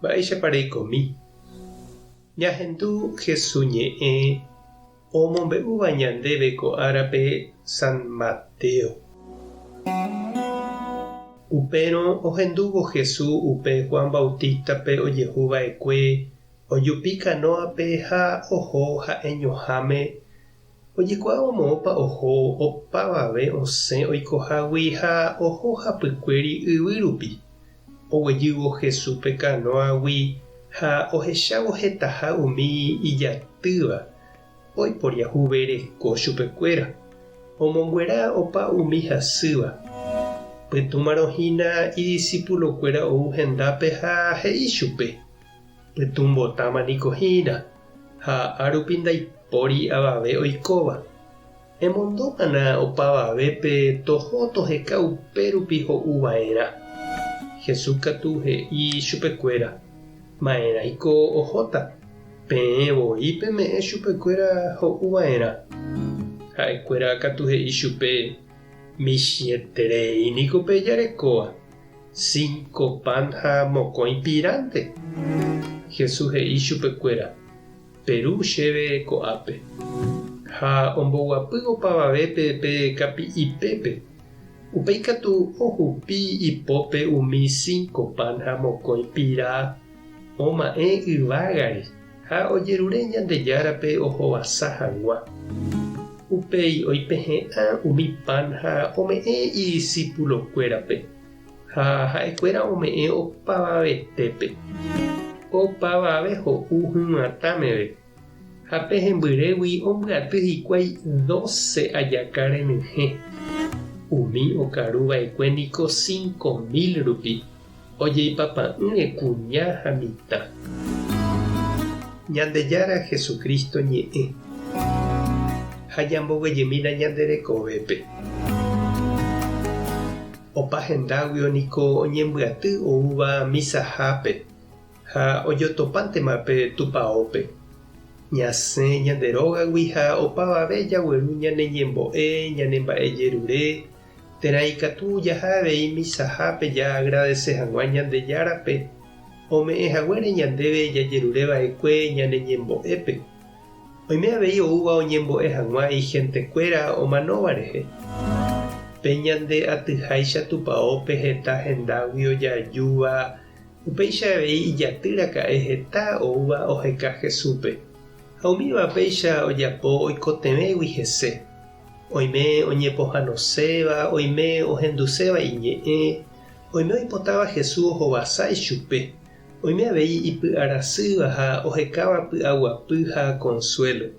mba'éichapa reikomi. Ñahendu Jesús ñe'ẽ omombe'úva ñandéve ko árape San Mateo. Upérõ ohendúvo Jesús upe Juan Bautístape ojehuva'ekue ojupi Kanóape ha oho ha'eñoháme ojekuaa moõpa oho opavave osẽ oikohágui ha oho hapykuéri yvy rupi. Oguejývo Jesús pe kanóagui ha ohechávo hetaha umi ijatýva oiporiahuvereko chupekuéra. Omonguera opa umi hasýva. Pytũmarohína idiscípulokuéra ou hendápe ha he'i chupe: pytũmbotámanikohína ha árupi ndaipóri avave oikóva. Emondómana opavavépe toho toheka upérupi ho'uva'erã. Jesús katu he'i chupekuéra: ma'erãiko ohóta. Peẽvoi peme'ẽ chupekuéra ho'uva'erã. Ha'ekuéra katu he'i chupe: michĩetereíniko pejarekóva. 5 pan ha mokõi pirante. Jesús he'i chupekuéra: peru chéve ko'ápe. Ha omboguapy opavavépe pe kapi'ipépe. Upéi katu ohupi ipópe umi 5 pan ha mokõi pirá oma'ẽ yvágare ha ojerure Ñandejárape ohovasa hag̃ua. Upéi oipehe'ã umi pan ha ome'ẽ idiscípulokuérape ha ha'ekuéra ome'ẽ opavavetépe. Opavave ho'u hyvatãmeve ha pehembyrégui ombyaty hikuái 12 ajaka renyhẽ. Umi okaruva'ekue niko 5.000 rupi ojeipapa'ỹre kuña ha mitã. Ñandejára Jesucristo ñe'ẽ ha ñamboguejemína ñanderekovépe. Opa hendágui niko oñembyaty oúva misahápe ha ojotopántemape tupãópe. Ñasẽ ñanderógagui ha opavave jagueru ñaneñembo'e ñanemba'ejerure térã ikatu jahavei misahápe ja agradece hag̃ua Ñandejárape ome'ẽhaguére ñandéve jajerureva'ekue ñaneñembo'épe. Oime avei oúva oñembo'e hag̃ua igentekuéra omanóva rehe. Pe ñande atyháicha tupãópe heta hendágui ojajúva upéicha avei ijatýraka'e heta oúva oheka Jesúspe. Ha umívapéicha ojapo oikotevẽgui hese. Oime oñepohãnoséva, oime ohenduséva iñe'ẽ, oime oipotáva Jesús ohovasa ichupe. Oime avei ipy'arasýva ha ohekáva py'aguapy ha consuelo.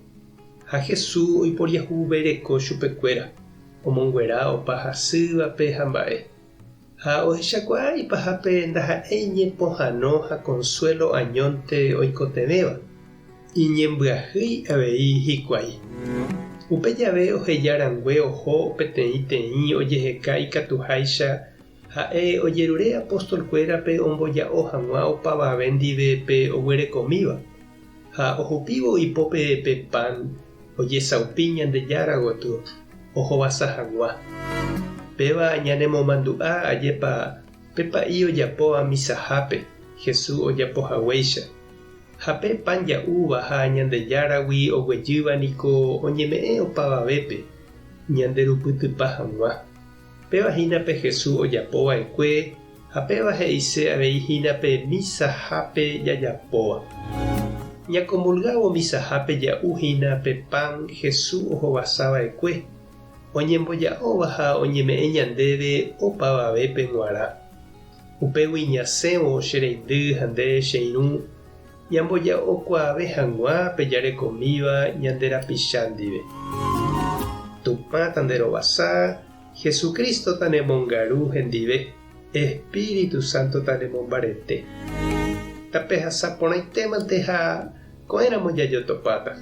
Ha Jesús oiporiahuvereko chupekuéra, omonguera opa hasývape ha mba'e. Ha ohechakuaa ipahápe ndaha'éi ñepohãno ha consuelo añónte oikotevéva. Iñembyahýi avei hikuái. Upe jave ohejarangue oho peteĩ ojeheka ikatuháicha ha'e ojerure apostolkuérape omboja'o hag̃ua opavave ndive pe oguerekomíva. Ha ohupívo ipópe pe pan ojesaupi Ñandejára gotyo ohovasa hag̃ua. Péva ñanemomandu'a ajépa pepa'i ojapóva misahápe Jesús ojapohaguéicha. Ha pe pan ja'úva ha Ñandejáragui oguejýva niko oñeme'ẽ opavavépe ñanderupytypa hag̃ua. Pévahínape Jesús ojapova'ekue ha péva he'ise aveihínape misahápe jajapóva. Ñakomulgavo misahápe ja'uhína pe pan Jesús ohovasava'ekue. Oñemboja'óva ha oñeme'ẽ ñandéve opavavépe g̃uarã. Upégui ñasẽvo che reindy ha nde che irũ ñamboja'okuaave hag̃ua pe jarekomíva ñanderapicha ndive. Tupã tanderovasa, Jesucristo tanemongaru hendive, Espíritu Santo tanemombarete. Tapehasaporãitémante ha ko'ẽramo jajotopáta.